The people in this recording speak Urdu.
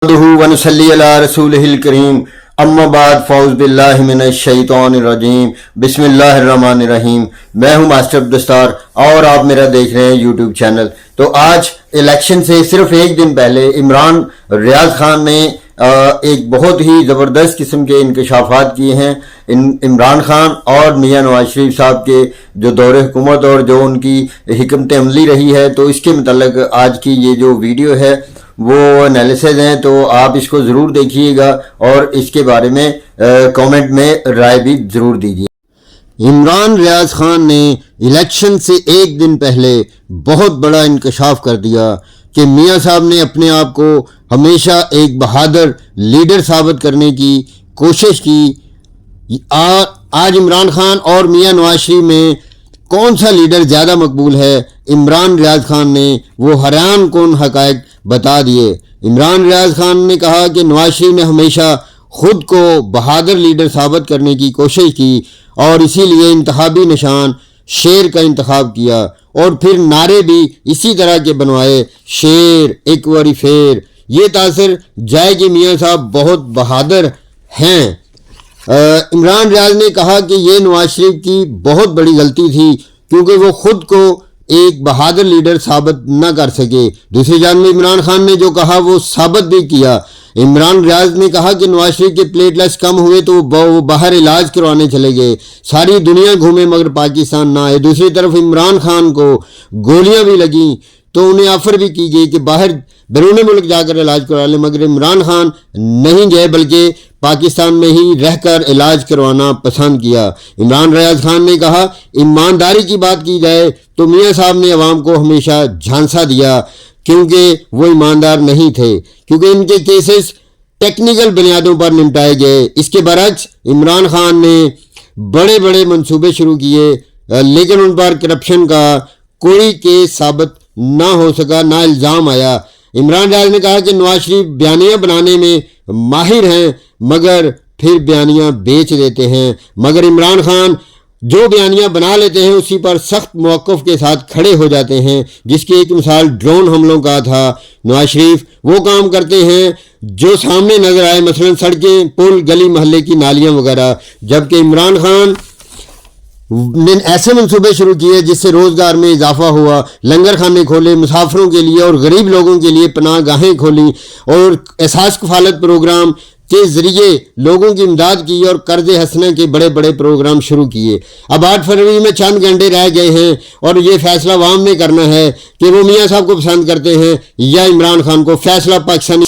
ونصلی علی رسولہ الکریم اما بعد فاعوذ باللہ من الشیطان الرجیم بسم اللہ الرحمن الرحیم۔ میں ہوں ماسٹر عبدالستار اور آپ میرا دیکھ رہے ہیں یوٹیوب چینل۔ تو آج الیکشن سے صرف ایک دن پہلے عمران ریاض خان نے ایک بہت ہی زبردست قسم کے انکشافات کیے ہیں۔ عمران خان اور میاں نواز شریف صاحب کے جو دور حکومت اور جو ان کی حکمت عملی رہی ہے، تو اس کے متعلق آج کی یہ جو ویڈیو ہے وہ انالیسز ہیں، تو آپ اس کو ضرور دیکھیے گا اور اس کے بارے میں کامنٹ میں رائے بھی ضرور دیجیے۔ عمران ریاض خان نے الیکشن سے ایک دن پہلے بہت بڑا انکشاف کر دیا کہ میاں صاحب نے اپنے آپ کو ہمیشہ ایک بہادر لیڈر ثابت کرنے کی کوشش کی۔ آج عمران خان اور میاں نواز شریف میں کون سا لیڈر زیادہ مقبول ہے؟ عمران ریاض خان نے وہ حیران کن حقائق بتا دیے۔ عمران ریاض خان نے کہا کہ نواز شریف نے ہمیشہ خود کو بہادر لیڈر ثابت کرنے کی کوشش کی اور اسی لیے انتخابی نشان شیر کا انتخاب کیا، اور پھر نعرے بھی اسی طرح کے بنوائے، شیر ایک واری پھر۔ یہ تاثر جائے کہ میاں صاحب بہت بہادر ہیں۔ عمران ریاض نے کہا کہ یہ نواز شریف کی بہت بڑی غلطی تھی کیونکہ وہ خود کو ایک بہادر لیڈر ثابت نہ کر سکے۔ دوسری جانب عمران خان نے جو کہا وہ ثابت بھی کیا۔ عمران ریاض نے کہا کہ نواز شریف کے پلیٹلیٹس کم ہوئے تو وہ باہر علاج کروانے چلے گئے، ساری دنیا گھومے مگر پاکستان نہ آئے۔ دوسری طرف عمران خان کو گولیاں بھی لگیں تو انہیں آفر بھی کی گئی کہ باہر بیرون ملک جا کر علاج کروا لیں، مگر عمران خان نہیں گئے بلکہ پاکستان میں ہی رہ کر علاج کروانا پسند کیا۔ عمران ریاض خان نے کہا ایمانداری کی بات کی جائے تو میاں صاحب نے عوام کو ہمیشہ جھانسا دیا کیونکہ وہ ایماندار نہیں تھے، کیونکہ ان کے کیسز ٹیکنیکل بنیادوں پر نمٹائے گئے۔ اس کے برعکس عمران خان نے بڑے بڑے منصوبے شروع کیے لیکن ان پر کرپشن کا کوئی کیس ثابت نہ ہو سکا، نہ الزام آیا۔ عمران ریاض نے کہا کہ نواز شریف بیانیاں بنانے میں ماہر ہیں مگر پھر بیانیاں بیچ دیتے ہیں، مگر عمران خان جو بیانیاں بنا لیتے ہیں اسی پر سخت موقف کے ساتھ کھڑے ہو جاتے ہیں، جس کی ایک مثال ڈرون حملوں کا تھا۔ نواز شریف وہ کام کرتے ہیں جو سامنے نظر آئے، مثلا سڑکیں، پل، گلی محلے کی نالیاں وغیرہ، جبکہ عمران خان نے ایسے منصوبے شروع کیے جس سے روزگار میں اضافہ ہوا، لنگر خانے کھولے مسافروں کے لیے اور غریب لوگوں کے لیے پناہ گاہیں کھولیں، اور احساس کفالت پروگرام کے ذریعے لوگوں کی امداد کی اور قرض حسنہ کے بڑے بڑے پروگرام شروع کیے۔ اب 8 فروری میں چند گھنٹے رہ گئے ہیں اور یہ فیصلہ عوام نے کرنا ہے کہ وہ میاں صاحب کو پسند کرتے ہیں یا عمران خان کو۔ فیصلہ پاکستانی